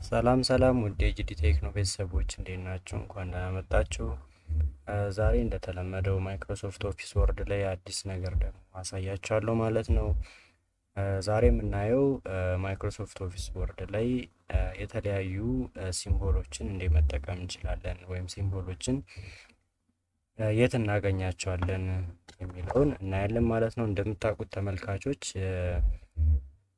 ሰላም ሰላም ውድ የጂዲቴክኖ ቤተሰቦች እንዴት ናችሁ? እንኳን ደህና መጣችሁ። ዛሬ እንደተለመደው ማይክሮሶፍት ኦፊስ ወርድ ላይ አዲስ ነገር ደግሞ አሳያችኋለሁ ማለት ነው። ዛሬ የምናየው ማይክሮሶፍት ኦፊስ ወርድ ላይ የተለያዩ ሲምቦሎችን እንዴት መጠቀም እንችላለን ወይም ሲምቦሎችን የት እናገኛቸዋለን የሚለውን እናያለን ማለት ነው። እንደምታውቁት ተመልካቾች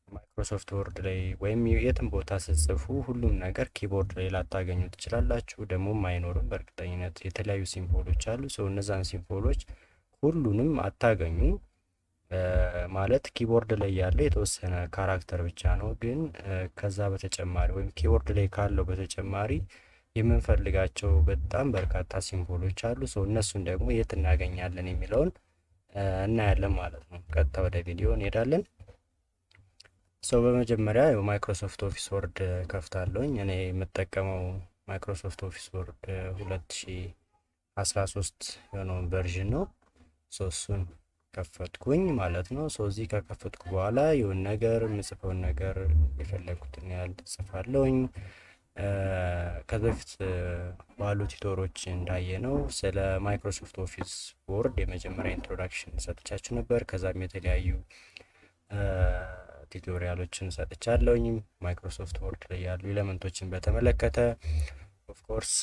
ማይክሮሶፍት ወርድ ላይ ወይም የትም ቦታ ስትጽፉ ሁሉም ነገር ኪቦርድ ላይ ላታገኙ ትችላላችሁ። ደግሞም አይኖርም በእርግጠኝነት የተለያዩ ሲምቦሎች አሉ። ሰው እነዛን ሲምቦሎች ሁሉንም አታገኙ ማለት ኪቦርድ ላይ ያለ የተወሰነ ካራክተር ብቻ ነው። ግን ከዛ በተጨማሪ ወይም ኪቦርድ ላይ ካለው በተጨማሪ የምንፈልጋቸው በጣም በርካታ ሲምቦሎች አሉ። ሰው እነሱን ደግሞ የት እናገኛለን የሚለውን እናያለን ማለት ነው። ቀጥታ ወደ ቪዲዮ እንሄዳለን። ሰው በመጀመሪያ ማይክሮሶፍት ኦፊስ ወርድ ከፍታለሁኝ። እኔ የምጠቀመው ማይክሮሶፍት ኦፊስ ወርድ 2013 የሆነውን ቨርዥን ነው። እሱን ከፈትኩኝ ማለት ነው። እዚህ ከከፈትኩ በኋላ የሆነ ነገር የምጽፈውን ነገር የፈለጉትን ያህል ጽፋለሁኝ። ከዚ በፊት ባሉ ቲቶሮች እንዳየ ነው ስለ ማይክሮሶፍት ኦፊስ ወርድ የመጀመሪያ ኢንትሮዳክሽን ሰጥቻችሁ ነበር። ከዛም የተለያዩ ቱቶሪያሎችን ሰጥቻለሁኝ ማይክሮሶፍት ወርድ ላይ ያሉ ኤሌመንቶችን በተመለከተ። ኦፍኮርስ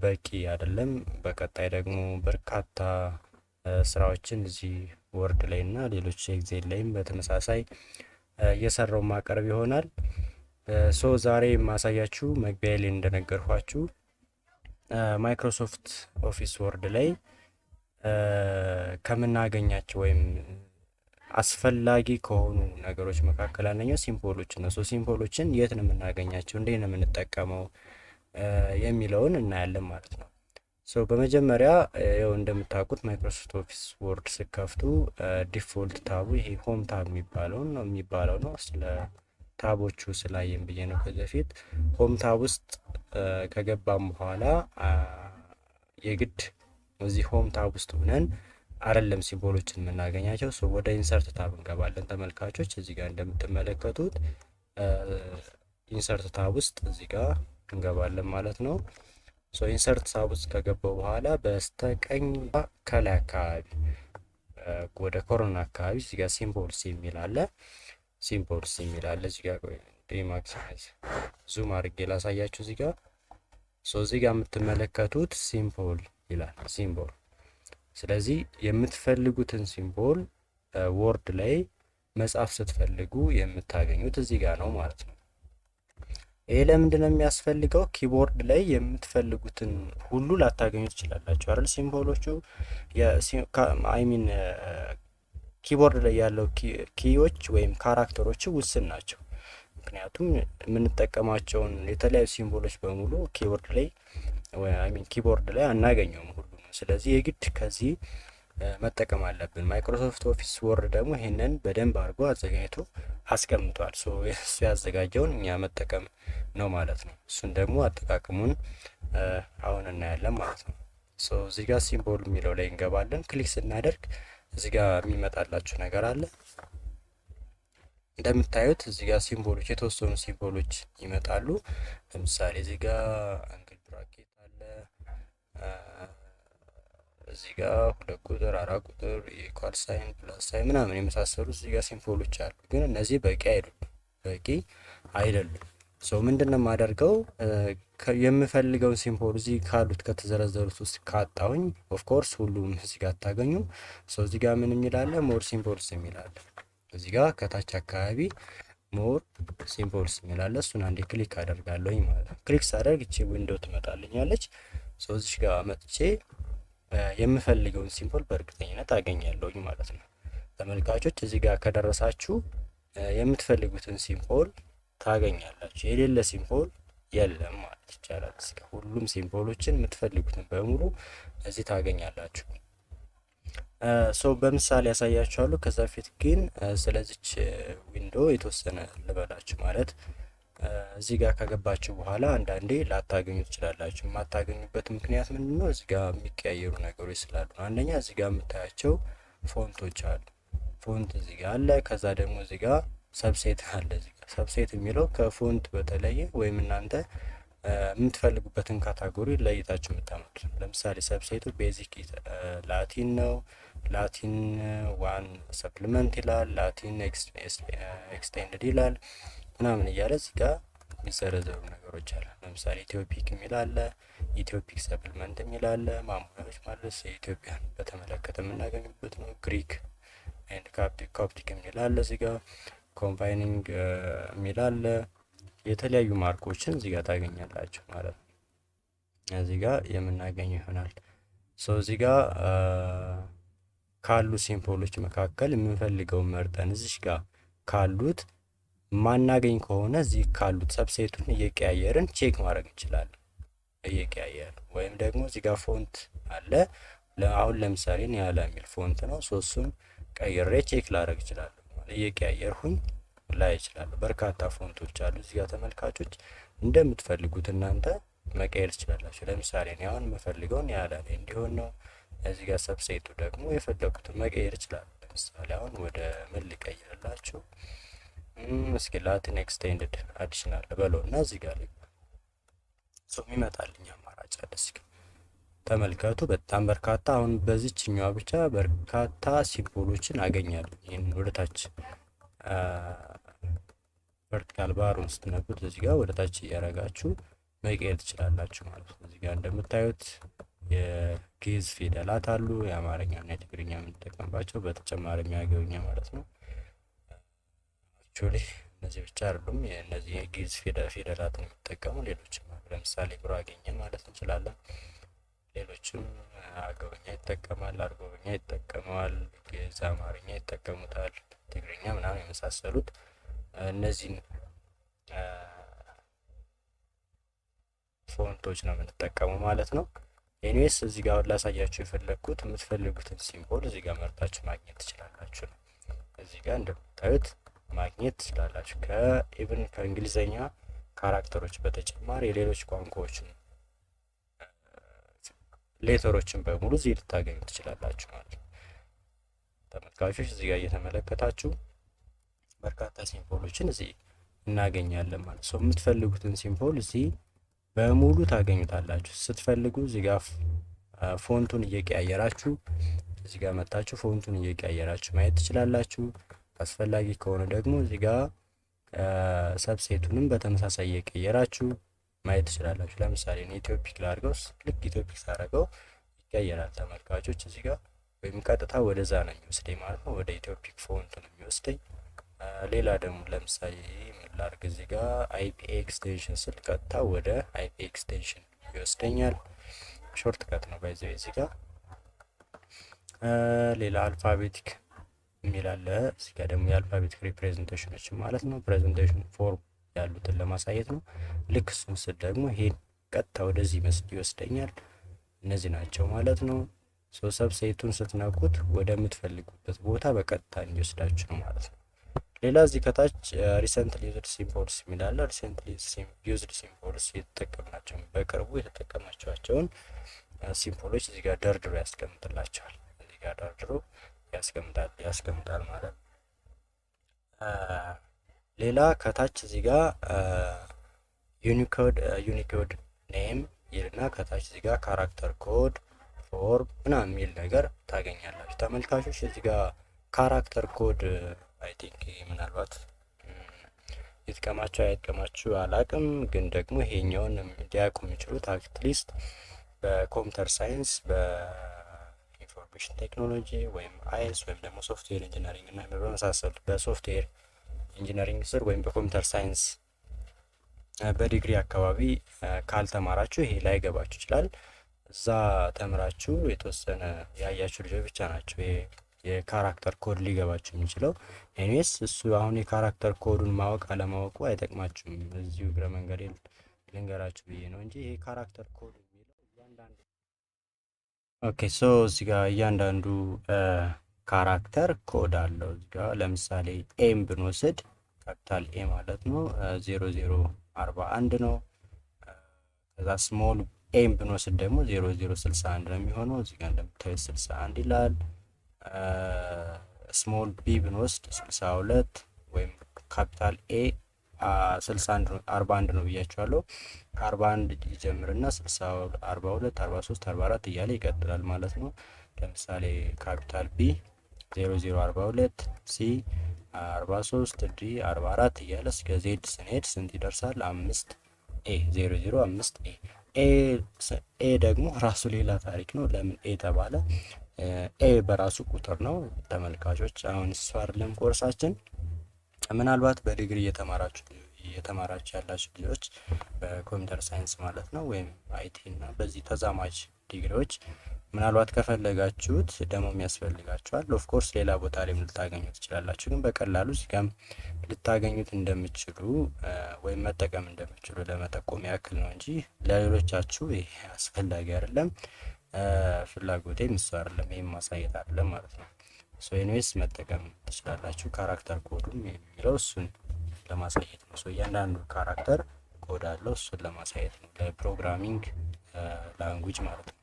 በቂ አይደለም። በቀጣይ ደግሞ በርካታ ስራዎችን እዚህ ወርድ ላይ እና ሌሎች ኤክሴል ላይም በተመሳሳይ እየሰራው ማቀርብ ይሆናል። ዛሬ የማሳያችሁ መግቢያ ላይ እንደነገርኳችሁ ማይክሮሶፍት ኦፊስ ወርድ ላይ ከምናገኛቸው ወይም አስፈላጊ ከሆኑ ነገሮች መካከል አንደኛው ሲምቦሎች ነው። ሲምቦሎችን የት ነው የምናገኛቸው፣ እንዴት ነው የምንጠቀመው የሚለውን እናያለን ማለት ነው። በመጀመሪያ ያው እንደምታውቁት ማይክሮሶፍት ኦፊስ ወርድ ስከፍቱ ዲፎልት ታቡ ይሄ ሆም ታብ የሚባለው ነው። ስለ ታቦቹ ስላየን ብዬ ነው ከዚህ በፊት። ሆም ታብ ውስጥ ከገባም በኋላ የግድ እዚህ ሆም ታብ ውስጥ ሆነን አይደለም ሲምቦሎችን የምናገኛቸው። ወደ ኢንሰርት ታብ እንገባለን ተመልካቾች። እዚህ ጋር እንደምትመለከቱት ኢንሰርት ታብ ውስጥ እዚህ ጋር እንገባለን ማለት ነው። ኢንሰርት ታብ ውስጥ ከገባው በኋላ በስተቀኝ ከላይ አካባቢ ወደ ኮሮና አካባቢ እዚህ ጋር ሲምቦልስ የሚል አለ። እዚህ ጋር ማክሲማይዝ ዙም አድርጌ ላሳያችሁ። እዚህ ጋር እዚህ ጋር የምትመለከቱት ሲምቦል ይላል ሲምቦል። ስለዚህ የምትፈልጉትን ሲምቦል ወርድ ላይ መጻፍ ስትፈልጉ የምታገኙት እዚህ ጋር ነው ማለት ነው። ይሄ ለምንድን ነው የሚያስፈልገው? ኪቦርድ ላይ የምትፈልጉትን ሁሉ ላታገኙ ትችላላችሁ አይደል? ሲምቦሎቹ ኪቦርድ ላይ ያለው ኪዎች ወይም ካራክተሮች ውስን ናቸው። ምክንያቱም የምንጠቀማቸውን የተለያዩ ሲምቦሎች በሙሉ ኪቦርድ ላይ አናገኘውም ሁሉ ነው። ስለዚህ የግድ ከዚህ መጠቀም አለብን። ማይክሮሶፍት ኦፊስ ወርድ ደግሞ ይሄንን በደንብ አድርጎ አዘጋጅቶ አስቀምጧል። እሱ ያዘጋጀውን እኛ መጠቀም ነው ማለት ነው። እሱን ደግሞ አጠቃቀሙን አሁን እናያለን ማለት ነው። እዚህ ጋር ሲምቦል የሚለው ላይ እንገባለን። ክሊክ ስናደርግ እዚህ ጋር የሚመጣላችሁ ነገር አለ። እንደምታዩት እዚህ ጋር ሲምቦሎች የተወሰኑ ሲምቦሎች ይመጣሉ። ለምሳሌ እዚህ ጋር አንግል ብራኬት አለ። እዚህ ጋር 2 ቁጥር 4 ቁጥር ኢኳል ሳይን ፕላስ ሳይን ምናምን የመሳሰሉ እዚህ ጋር ሲምቦሎች አሉ። ግን እነዚህ በቂ አይደሉም። ምንድነው የማደርገው? የምፈልገውን ሲምቦል እዚህ ካሉት ከተዘረዘሩት ውስጥ ካጣሁኝ ኦፍኮርስ ሁሉም እዚህ ጋር አታገኙም። እዚህ ጋር ምን የሚላለ ሞር ሲምቦልስ የሚላለ እዚህ ጋር ከታች አካባቢ ሞር ሲምቦልስ የሚላለ እሱን አንዴ ክሊክ አደርጋለሁኝ ማለት ነው። ክሊክ ሳደርግ እቺ ዊንዶው ትመጣልኛለች። እዚህ ጋር መጥቼ የምፈልገውን ሲምቦል በእርግጠኝነት አገኛለሁኝ ማለት ነው። ተመልካቾች እዚህ ጋር ከደረሳችሁ የምትፈልጉትን ሲምቦል ታገኛላችሁ። የሌለ ሲምቦል የለም ማለት ይቻላል። እስከ ሁሉም ሲምቦሎችን የምትፈልጉትን በሙሉ እዚህ ታገኛላችሁ። በምሳሌ ያሳያችኋለሁ። ከዛ በፊት ግን ስለዚች ዊንዶ የተወሰነ ልበላችሁ። ማለት እዚህ ጋር ከገባችሁ በኋላ አንዳንዴ ላታገኙ ትችላላችሁ። የማታገኙበት ምክንያት ምንድነው? እዚህ ጋር የሚቀያየሩ ነገሮች ስላሉ ነው። አንደኛ እዚህ ጋር የምታያቸው ፎንቶች አሉ። ፎንት እዚህ ጋር አለ። ከዛ ደግሞ እዚህ ጋር ሰብሴት አለ እዚህ ጋር። ሰብሴት የሚለው ከፎንት በተለየ ወይም እናንተ የምትፈልጉበትን ካታጎሪ ለይታችሁ የምታመጡት። ለምሳሌ ሰብሴቱ ቤዚክ ላቲን ነው። ላቲን ዋን ሰፕሊመንት ይላል። ላቲን ኤክስቴንድድ ይላል ምናምን እያለ እዚህ ጋር የሚዘረዘሩ ነገሮች አለ። ለምሳሌ ኢትዮፒክ የሚል አለ። ኢትዮፒክ ሰፕልመንት የሚል አለ። ማሟያዎች ማለት የኢትዮጵያን በተመለከተ የምናገኝበት ነው። ግሪክ ኤንድ ኮፕቲክ የሚል አለ። እዚህ ጋር ኮምባይኒንግ የሚል አለ። የተለያዩ ማርኮችን እዚህ ጋር ታገኛላችሁ ማለት ነው። እዚህ ጋር የምናገኘው ይሆናል። እዚህ ጋር ካሉ ሲምቦሎች መካከል የምንፈልገውን መርጠን እዚህ ጋር ካሉት ማናገኝ ከሆነ እዚህ ካሉት ሰብሴቱን እየቀያየርን ቼክ ማድረግ እንችላለን። እየቀያየርን ወይም ደግሞ እዚህ ጋር ፎንት አለ። አሁን ለምሳሌ ኒያላ የሚል ፎንት ነው። እሱን ቀይሬ ቼክ ላደርግ እችላለሁ። እየቀያየርሁኝ ላይ ይችላሉ። በርካታ ፎንቶች አሉ እዚህ ጋር ተመልካቾች፣ እንደምትፈልጉት እናንተ መቀየር ትችላላችሁ። ለምሳሌ እኔ አሁን የምፈልገው ኒያላ ላይ እንዲሆን ነው። እዚህ ጋር ሰብሴቱ ደግሞ የፈለጉትን መቀየር ይችላሉ። ለምሳሌ አሁን ወደ ምን ልቀይርላችሁ? እስኪ ላቲን ኤክስቴንድድ አዲሽናል በለው እና እዚህ ጋር ላይ የሚመጣልኝ አማራጭ አለ። እስኪ ተመልከቱ፣ በጣም በርካታ አሁን በዚችኛዋ ብቻ በርካታ ሲምቦሎችን አገኛለሁ። ይህንን ወደታች ቨርቲካል ባሩን ስትነኩት እዚህ ጋር ወደታች እያረጋችሁ መቀየር ትችላላችሁ ማለት ነው። እዚህ ጋር እንደምታዩት የግዕዝ ፊደላት አሉ፣ የአማርኛና የትግርኛ የምንጠቀምባቸው በተጨማሪ የሚያገኙ ማለት ነው። አክቹዋሊ እነዚህ ብቻ አይደሉም። እነዚህ የግዕዝ ፊደላትን የሚጠቀሙ ሌሎችም አሉ። ለምሳሌ ጉራጌኛ ማለት እንችላለን። ሌሎችም አገውኛ ይጠቀማል፣ አርጎብኛ ይጠቀመዋል፣ ግዕዝ፣ አማርኛ ይጠቀሙታል፣ ትግርኛ ምናምን የመሳሰሉት እነዚህን ፎንቶች ነው የምንጠቀመው ማለት ነው። ኤኒዌይስ እዚህ ጋር ላሳያችሁ የፈለግኩት የምትፈልጉትን ሲምቦል እዚህ ጋር መርጣችሁ ማግኘት ትችላላችሁ ነው። እዚህ ጋር እንደምታዩት ማግኘት ትችላላችሁ። ከኢቭን ከእንግሊዘኛ ካራክተሮች በተጨማሪ የሌሎች ቋንቋዎችን ሌተሮችን በሙሉ እዚህ ልታገኙ ትችላላችሁ ማለት ነው። ተመልካቾች እዚህ ጋር እየተመለከታችሁ በርካታ ሲምቦሎችን እዚህ እናገኛለን ማለት ነው። የምትፈልጉትን ሲምቦል እዚህ በሙሉ ታገኙታላችሁ። ስትፈልጉ እዚህ ጋር ፎንቱን እየቀያየራችሁ እዚህ ጋር መጣችሁ ፎንቱን እየቀያየራችሁ ማየት ትችላላችሁ። አስፈላጊ ከሆነ ደግሞ እዚህ ጋር ሰብሴቱንም በተመሳሳይ እየቀየራችሁ ማየት ትችላላችሁ። ለምሳሌ እኔ ኢትዮፒክ ላድርገው። ልክ ኢትዮፒክ ሳደርገው ይቀየራል ተመልካቾች እዚህ ጋር፣ ወይም ቀጥታ ወደዛ ነው የሚወስደኝ ማለት ነው። ወደ ኢትዮፒክ ፎንት ነው የሚወስደኝ። ሌላ ደግሞ ለምሳሌ ምን ላድርግ እዚህ ጋር አይፒ ኤክስቴንሽን ስል ቀጥታ ወደ አይፒ ኤክስቴንሽን ይወስደኛል። ሾርት ከት ነው ባይዘው እዚህ ጋር። ሌላ አልፋቤቲክ የሚል አለ እዚህ ጋር ደግሞ የአልፋቤቲክ ሪፕሬዘንቴሽኖች ማለት ነው። ፕሬዘንቴሽን ፎርም ያሉትን ለማሳየት ነው። ልክ እሱን ስል ደግሞ ይሄን ቀጥታ ወደዚህ መስል ይወስደኛል። እነዚህ ናቸው ማለት ነው። ሰብሴቱን ስትነኩት ወደምትፈልጉበት ቦታ በቀጥታ እንዲወስዳችሁ ነው ማለት ነው። ሌላ እዚህ ከታች ሪሰንትሊ ዩዝድ ሲምቦልስ የሚል አለ። ሪሰንትሊ ዩዝድ ሲምቦልስ የተጠቀምናቸው በቅርቡ የተጠቀማቸዋቸውን ሲምቦሎች እዚህ ጋር ደርድሮ ያስቀምጥላቸዋል። እዚህ ጋር ደርድሮ ያስቀምጣል ማለት ነው። ሌላ ከታች እዚህ ጋር ዩኒኮድ ኔም ይልና ከታች እዚህ ጋር ካራክተር ኮድ ፎርም ምናምን የሚል ነገር ታገኛላችሁ ተመልካቾች። እዚህ ጋር ካራክተር ኮድ አይ ቲንክ ምናልባት ይጥቀማችሁ አይጥቀማችሁ አላቅም፣ ግን ደግሞ ይሄኛውን ሊያውቁ የሚችሉት አትሊስት በኮምፒውተር ሳይንስ በኢንፎርሜሽን ቴክኖሎጂ ወይም አይስ ወይም ደግሞ ሶፍትዌር ኢንጂነሪንግ እና በመሳሰሉት በሶፍትዌር ኢንጂነሪንግ ስር ወይም በኮምፒውተር ሳይንስ በዲግሪ አካባቢ ካልተማራችሁ ይሄ ላይገባችሁ ይችላል። እዛ ተምራችሁ የተወሰነ ያያችሁ ልጆች ብቻ ናቸው ይሄ የካራክተር ኮድ ሊገባችሁ የሚችለው። ኤኒዌይስ እሱ አሁን የካራክተር ኮዱን ማወቅ አለማወቁ አይጠቅማችሁም። እዚሁ እግረ መንገድ ልንገራችሁ ብዬ ነው እንጂ ይሄ ካራክተር ኮድ የሚለው እያንዳንዱ ኦኬ እዚህ ጋር እያንዳንዱ ካራክተር ኮድ አለው። እዚህ ጋር ለምሳሌ ኤም ብንወስድ ካፒታል ኤ ማለት ነው 0041 ነው። ከዛ ስሞል ኤም ብንወስድ ደግሞ 0061 ነው የሚሆነው። እዚህ ጋር እንደምታዩት 61 ይላል። ስሞል ቢ ብንወስድ 62 ወይም ካፒታል ኤ 61 41 ነው ብያቸዋለሁ። 41 ይጀምርና 60 42 43 44 እያለ ይቀጥላል ማለት ነው። ለምሳሌ ካፒታል ቢ 0042 ሲ 43 ዲ 44 እያለ እስከ ዜድ ስንሄድ ስንት ይደርሳል? 5 ኤ 005 ኤ ኤ ደግሞ ራሱ ሌላ ታሪክ ነው። ለምን ኤ ተባለ? ኤ በራሱ ቁጥር ነው ተመልካቾች። አሁን እሱ አይደለም ኮርሳችን። ምናልባት በዲግሪ እየተማራችሁ ያላችሁ ልጆች በኮምፒውተር ሳይንስ ማለት ነው ወይም አይቲ እና በዚህ ተዛማጅ ዲግሪዎች ምናልባት ከፈለጋችሁት ደግሞ የሚያስፈልጋችኋል። ኦፍኮርስ ሌላ ቦታ ላይም ልታገኙ ትችላላችሁ፣ ግን በቀላሉ እዚህ ጋም ልታገኙት እንደምችሉ ወይም መጠቀም እንደምችሉ ለመጠቆም ያክል ነው እንጂ ለሌሎቻችሁ ይሄ አስፈላጊ አይደለም። ፍላጎቴም እሱ አይደለም፣ ይሄም ማሳየት አይደለም ማለት ነው። ሶ ኤኒዌይስ መጠቀም ትችላላችሁ። ካራክተር ኮዱም የሚለው እሱን ለማሳየት ነው። ሶ እያንዳንዱ ካራክተር ኮድ አለው፣ እሱን ለማሳየት ነው፣ ለፕሮግራሚንግ ላንጉጅ ማለት ነው።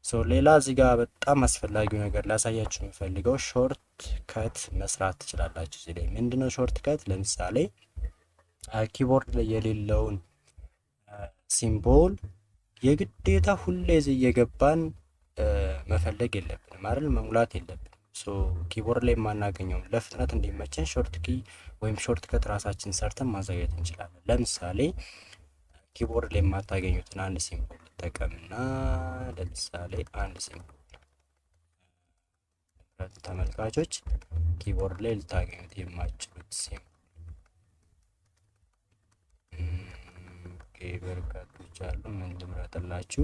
ሶ ሌላ እዚህ ጋር በጣም አስፈላጊው ነገር ላሳያችሁ የምፈልገው ሾርት ከት መስራት ትችላላችሁ። እዚህ ላይ ምንድነው ሾርት ከት? ለምሳሌ ኪቦርድ ላይ የሌለውን ሲምቦል የግዴታ ሁሌ እዚህ እየገባን መፈለግ የለብንም አይደል? መሙላት የለብንም። ሶ ኪቦርድ ላይ የማናገኘውን ለፍጥነት እንዲመቸን ሾርት ኪ ወይም ሾርት ከት ራሳችን ሰርተን ማዘጋጀት እንችላለን። ለምሳሌ ኪቦርድ ላይ የማታገኙትን አንድ ሲምቦል ተጠቀምና ለምሳሌ አንድ ሲምቦል ተመልካቾች ኪቦርድ ላይ ልታገኙት የማትችሉት ሲምቦል በርካቶች አሉ። ምን ልምረጥላችሁ?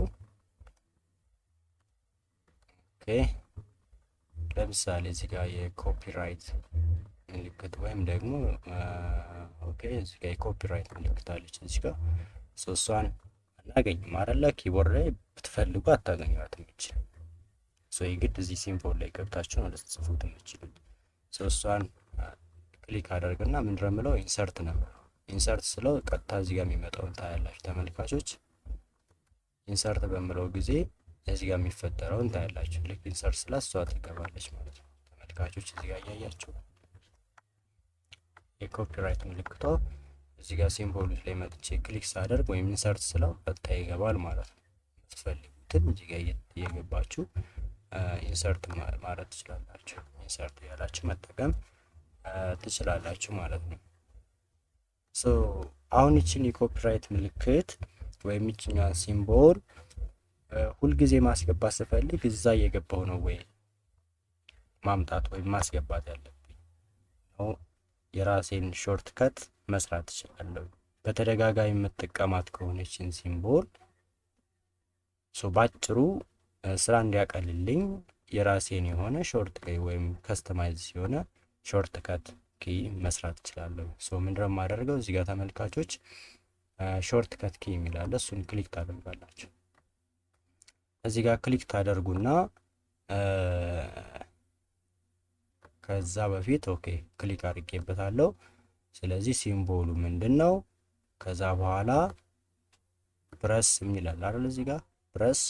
ኦኬ ለምሳሌ እዚህ ጋር የኮፒራይት ምልክት ወይም ደግሞ ኦኬ እዚህ ጋር የኮፒራይት ምልክት አለች እዚህ ጋር እሷን አናገኝም አይደለ? ኪቦርድ ላይ ብትፈልጉ አታገኟትም። ሶ የግድ እዚህ ሲምቦል ላይ ገብታችሁ ነው ልትጽፉት የምትችሉት። ሶ እሷን ክሊክ አደርግና ምንድን ነው የምለው? ኢንሰርት ነው የምለው። ኢንሰርት ስለው ቀጥታ እዚህ ጋር የሚመጣውን ታያላችሁ ተመልካቾች። ኢንሰርት በምለው ጊዜ እዚህ ጋር የሚፈጠረውን ታያላችሁ። ልክ ኢንሰርት ስላት እሷ ትገባለች ማለት ነው ተመልካቾች። እዚህ ጋር እያያችሁ የኮፒራይት ምልክቷ እዚህ ጋር ሲምቦሎች ላይ መጥቼ ክሊክ ሳደርግ ወይም ኢንሰርት ስለው ቀጥታ ይገባል ማለት ነው። የምትፈልጉትን እዚህ ጋር እየገባችሁ ኢንሰርት ማለት ትችላላችሁ። ኢንሰርት ያላችሁ መጠቀም ትችላላችሁ ማለት ነው። ሶ አሁን ይችን የኮፒራይት ምልክት ወይም ይችኛዋን ሲምቦል ሁልጊዜ ማስገባት ስፈልግ እዛ እየገባው ነው ወይ ማምጣት ወይም ማስገባት ያለብኝ ነው? የራሴን ሾርት ከት መስራት እችላለሁ። በተደጋጋሚ የምጠቀማት ከሆነችን ሲምቦል ባጭሩ ስራ እንዲያቀልልኝ የራሴን የሆነ ሾርት ከት ወይም ከስተማይዝ የሆነ ሾርት ከት ኪ መስራት እችላለሁ። ምንድነው የማደርገው? እዚህ ጋር ተመልካቾች ሾርት ከት ኪ የሚላለ እሱን ክሊክ ታደርጋላችሁ። እዚህ ጋር ክሊክ ታደርጉና ከዛ በፊት ኦኬ ክሊክ አድርጌበታለሁ። ስለዚህ ሲምቦሉ ምንድነው? ከዛ በኋላ ፕረስ የሚላል አይደል? እዚህ ጋር ፕረስ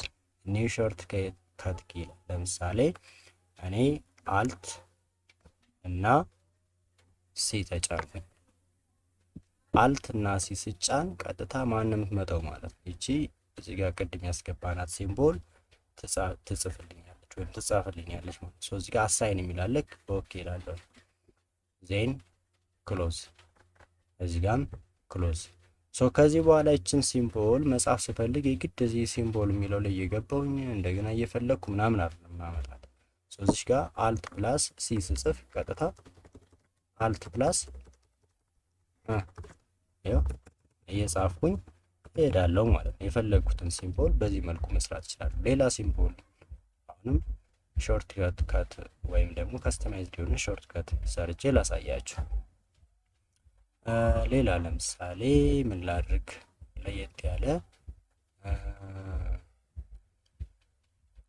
ኒው ሾርት ከት ኪ። ለምሳሌ እኔ አልት እና ሲ ተጫንኩኝ። አልት እና ሲ ስጫን ቀጥታ ማንም የምትመጣው ማለት ነው እቺ እዚህ ጋር ቅድም ያስገባናት ሲምቦል ትጽፍልኛለች ወይም ትጻፍልኛለች ማለት ነው። እዚህ ጋር አሳይን የሚላለክ ኦኬ እላለሁ። ዜን ክሎዝ፣ እዚህ ጋርም ክሎዝ። ከዚህ በኋላ እችን ሲምቦል መጻፍ ስፈልግ የግድ እዚህ ሲምቦል የሚለው ላይ እየገባውኝ እንደገና እየፈለግኩ ምናምን አይደለም ማመጣት። እዚህ ጋር አልት ፕላስ ሲ ስጽፍ ቀጥታ አልት ፕላስ ያው እየጻፍኩኝ እሄዳለሁ ማለት ነው። የፈለግኩትን ሲምቦል በዚህ መልኩ መስራት ይችላል። ሌላ ሲምቦል አሁንም ሾርት ከት ወይም ደግሞ ከስተማይዝድ የሆነ ሾርት ከት ሰርቼ ላሳያችሁ። ሌላ ለምሳሌ ምን ላድርግ? ለየት ያለ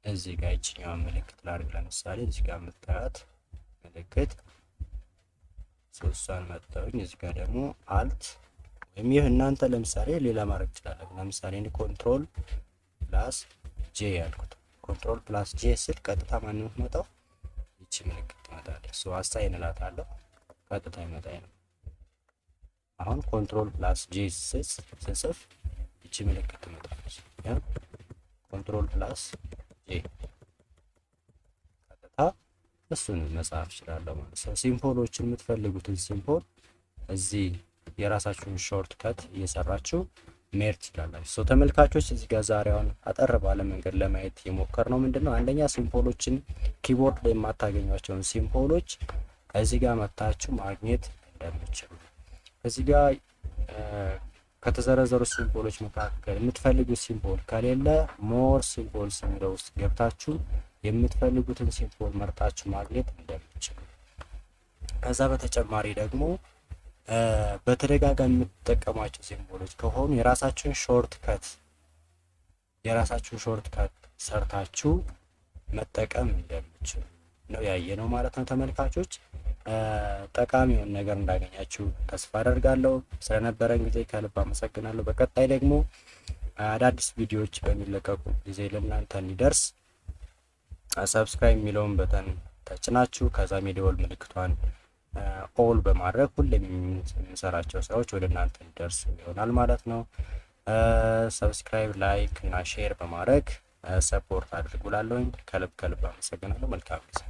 እዚህ ጋር ይችኛው ምልክት ላድርግ። ለምሳሌ እዚህ ጋር የምታዩት ምልክት ሶስቷን መጣሁኝ። እዚህ ጋር ደግሞ አልት ወይም ይህ እናንተ ለምሳሌ ሌላ ማድረግ ትችላላችሁ። ለምሳሌ እኔ ኮንትሮል ፕላስ ጄ ያልኩት ኮንትሮል ፕላስ ጄ ስል ቀጥታ ማን ነው የምትመጣው? ይቺ ምልክት ትመጣለች። አሳይን እላታለሁ ቀጥታ ይመጣ ነው። አሁን ኮንትሮል ፕላስ ጄ ስጽፍ ይቺ ምልክት ትመጣለች። ኮንትሮል ፕላስ ጄ ቀጥታ እሱን መጻፍ እችላለሁ ማለት ነው። ሲምቦሎችን የምትፈልጉትን ሲምቦል እዚህ የራሳችሁን ሾርት ከት እየሰራችሁ መሄድ ትችላላችሁ። ተመልካቾች እዚህ ጋር ዛሬውን አጠር ባለ መንገድ ለማየት የሞከርነው ምንድነው፣ አንደኛ ሲምቦሎችን ኪቦርድ ላይ የማታገኟቸውን ሲምቦሎች እዚህ ጋር መታችሁ ማግኘት እንደምትችሉ፣ እዚህ ጋር ከተዘረዘሩ ሲምቦሎች መካከል የምትፈልጉት ሲምቦል ከሌለ ሞር ሲምቦልስ የሚለው ውስጥ ገብታችሁ የምትፈልጉትን ሲምቦል መርጣችሁ ማግኘት እንደምትችሉ፣ ከዛ በተጨማሪ ደግሞ በተደጋጋሚ የምትጠቀሟቸው ሲምቦሎች ከሆኑ የራሳችሁን ሾርት ከት ሰርታችሁ መጠቀም እንደምትችሉ ነው ያየነው ማለት ነው። ተመልካቾች ጠቃሚውን ነገር እንዳገኛችሁ ተስፋ አደርጋለሁ። ስለነበረን ጊዜ ከልብ አመሰግናለሁ። በቀጣይ ደግሞ አዳዲስ ቪዲዮዎች በሚለቀቁ ጊዜ ለእናንተ እንዲደርስ ሰብስክራይብ የሚለውን በተን ተጭናችሁ ከዛ የደወል ምልክቷን ኦል በማድረግ ሁሌም የምንሰራቸው ስራዎች ወደ እናንተ እንዲደርሱ ይሆናል ማለት ነው። ሰብስክራይብ፣ ላይክ እና ሼር በማድረግ ሰፖርት አድርጉላለሁኝ። ከልብ አመሰግናለሁ። መልካም ጊዜ